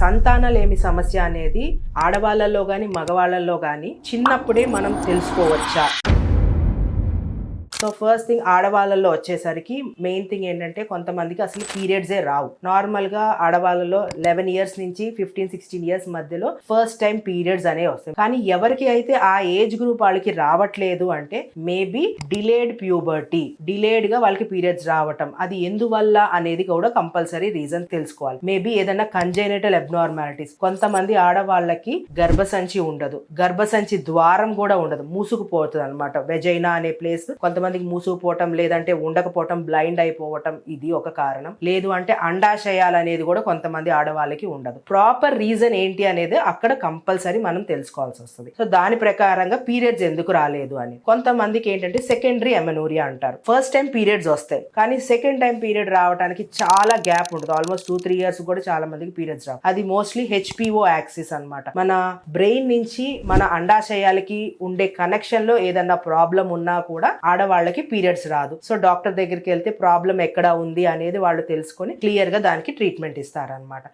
సంతానలేమి సమస్య అనేది ఆడవాళ్ళలో గాని మగవాళ్ళలో గాని చిన్నప్పుడే మనం తెలుసుకోవచ్చా? సో ఫస్ట్ థింగ్ ఆడవాళ్ళలో వచ్చేసరికి మెయిన్ థింగ్ ఏంటంటే కొంతమందికి అసలు పీరియడ్సే రావు. నార్మల్ గా ఆడవాళ్ళలో 11 ఇయర్స్ నుంచి 15-16 ఇయర్స్ మధ్యలో ఫస్ట్ టైం పీరియడ్స్ అనేవి వస్తాయి. కానీ ఎవరికి అయితే ఆ ఏజ్ గ్రూప్ వాళ్ళకి రావట్లేదు అంటే మేబీ డిలేడ్ ప్యూబర్టీ, డిలేడ్ గా వాళ్ళకి పీరియడ్స్ రావటం, అది ఎందువల్ల అనేది కూడా కంపల్సరీ రీజన్ తెలుసుకోవాలి. మేబీ ఏదైనా కంజెనిటల్ అబ్నార్మాలిటీస్, కొంతమంది ఆడవాళ్ళకి గర్భసంచి ఉండదు, గర్భసంచి ద్వారం కూడా ఉండదు, మూసుకుపోతుంది అనమాట. వెజైనా అనే ప్లేస్ కొంతమందికి మూసుకుపోవటం, లేదంటే ఉండకపోవటం, బ్లైండ్ అయిపోవటం, ఇది ఒక కారణం. లేదు అంటే అండాశయాలు అనేది కూడా కొంతమంది ఆడవాళ్ళకి ఉండదు. ప్రాపర్ రీజన్ ఏంటి అనేది అక్కడ కంపల్సరీ మనం తెలుసుకోవాల్సి వస్తుంది. సో దాని ప్రకారంగా పీరియడ్స్ ఎందుకు రాలేదు అని. కొంతమందికి ఏంటంటే సెకండరీ ఎమెనోరియా అంటారు. ఫస్ట్ టైం పీరియడ్స్ వస్తాయి కానీ సెకండ్ టైం పీరియడ్ రావడానికి చాలా గ్యాప్ ఉంటుంది. ఆల్మోస్ట్ 2-3 ఇయర్స్ కూడా చాలా మందికి పీరియడ్స్ రావు. అది మోస్ట్లీ హెచ్పిఓ యాక్సిస్ అన్నమాట. మన బ్రెయిన్ నుంచి మన అండాశయాలకి ఉండే కనెక్షన్ లో ఏదన్నా ప్రాబ్లం ఉన్నా కూడా ఆడవాళ్ళకి పీరియడ్స్ రాదు. సో డాక్టర్ దగ్గరికి వెళ్తే ప్రాబ్లం ఎక్కడ ఉంది అనేది వాళ్ళు తెలుసుకొని క్లియర్ గా దానికి ట్రీట్మెంట్ ఇస్తారనమాట.